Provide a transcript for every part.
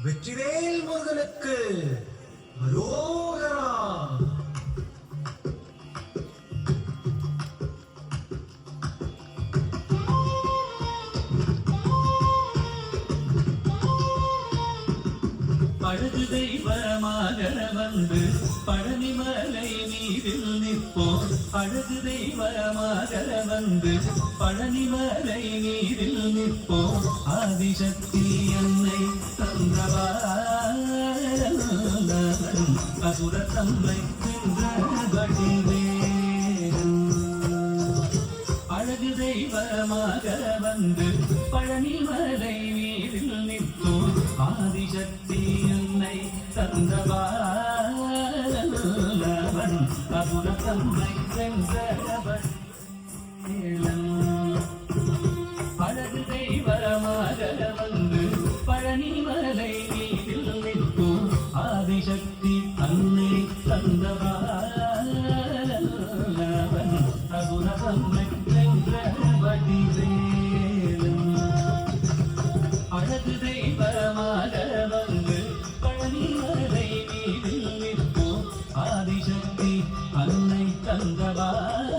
வெற்றிவேல் முருகனுக்கு அரோகரா. அழகு தெய்வமாக வந்து பழனிமலை மீதில் நிற்போம். அழகு தெய்வமாக வந்து பழனிமலை மீதில் நிற்போம். ஆதிசக்தி என்னை தந்தவான் அசுர தம்மை வென்றபடிவே. அழகு தெய்வமாக வந்து பழனிமலை மீதில் நிற்போம். ஆதிசக்தி என்னை தந்தவான் அசுர தம்மை வென்றபடி. அழகு தெய்வமாக வந்து பழனிமலை மீதில் நிற்போம். ஆதிசக்தி அன்னை தந்தவான் அசுர தம்மை வென்றபடி. அழகு தெய்வமாக வந்து பழனிமலை மீதில் நிற்போம். ஆதிசக்தி அன்னை தந்தவான்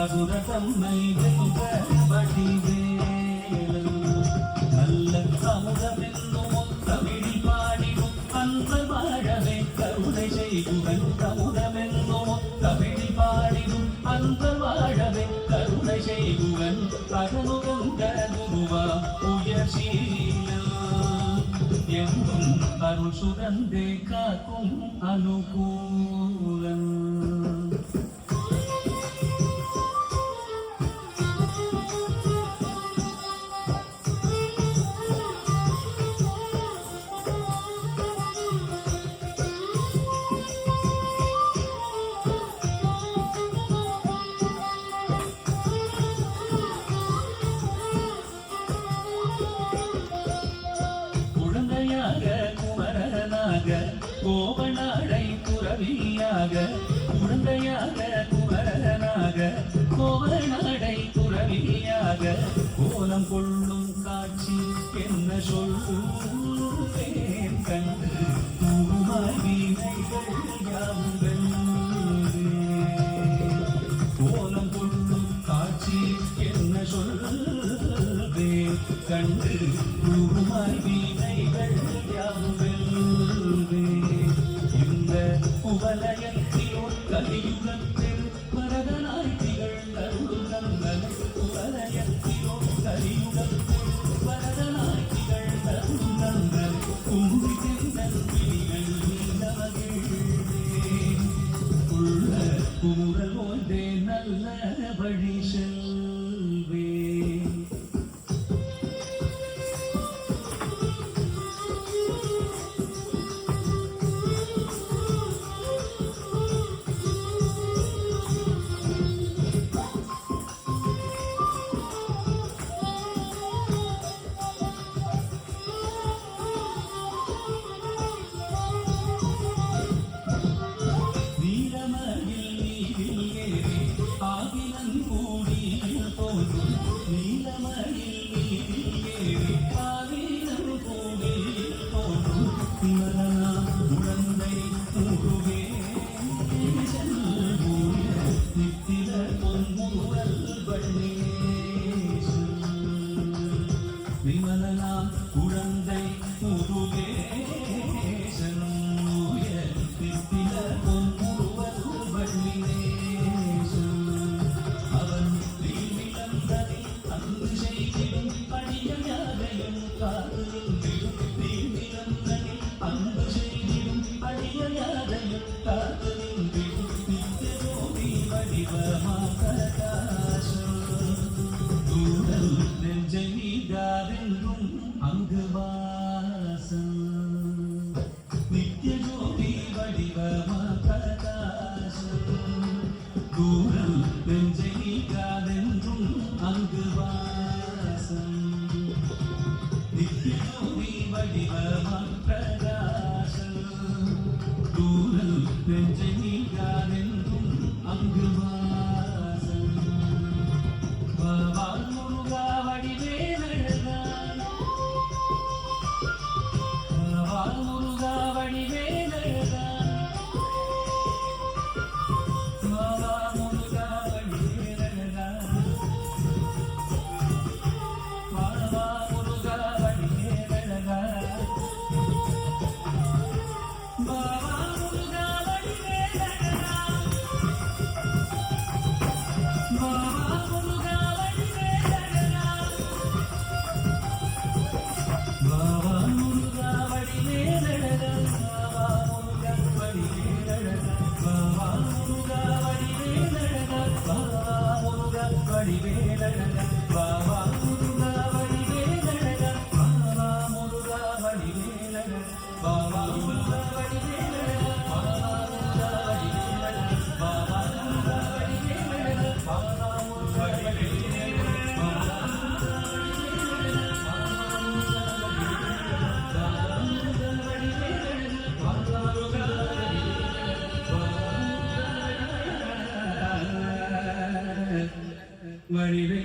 அசுர தம்மை வென்றபடி. நல்ல அமுதமென்னும் தமிழில் பாடிடும் அன்பு வாழவே கருணை செய்குவன். அமுதமென்னும் தமிழில் பாடிடும் அன்பு வாழவே கருணை செய்குவன். அகனுகந்த குருவா உயர்சீலம் எங்கும் அருள் சுரந்தே காக்கும் அனுகூலம். குமரனாக கோவனாடை துறவியாக குழந்தையாக குமரனாக கோவனாடை துறவியாக கோலம் கொள்ளும் காட்சி என்ன சொல்லுவேன் கண்டு தூமாய் வீணைகள் யாவுங்கள். கோலம் கொள்ளும் காட்சி என்ன சொல்லுவேன் கண்டு தூமாய் வீணைகள் யாவுங்கள். இந்த குவலயத்திலோ கலியுகத்தில் வரதனாய் திகழ்ந்தருளும் நந்தனை. குவலயத்திலோ கலியுகத்தில் வரதனாய் திகழ்ந்தருளும் நந்தனை. கும்பி செந்தன் விழிகள் நீலமகிழ்வே உள்ள குமுறல் ஒன்றே நல்ல வழி செல்வே. விமலனாம் குழந்தை முருகேசன் நித்தில பொன்முருவல் வள்ளினேசன். அவன் நீலந்தனை அன்பு செய்திடும் அடியாரையும் காது நின்றிடும். நீலந்தனை அன்பு செய்திடும் அடியாரையும் காது நின்றிடும். நித்திய ஜோதி வடிவமாக தூரல் நெஞ்சை நீடாதென்றும் அங்கு வாசம். நித்திய ஜோதி வடிவமாக தூரல் நெஞ்சை நீடாதென்றும் அங்கு வாசம். நித்திய ஜோதி வடிவமாக தூரல் நெஞ்சை நீடாதென்றும் அங்கு வாசம். முருகா வடிவேலழகா வழிவே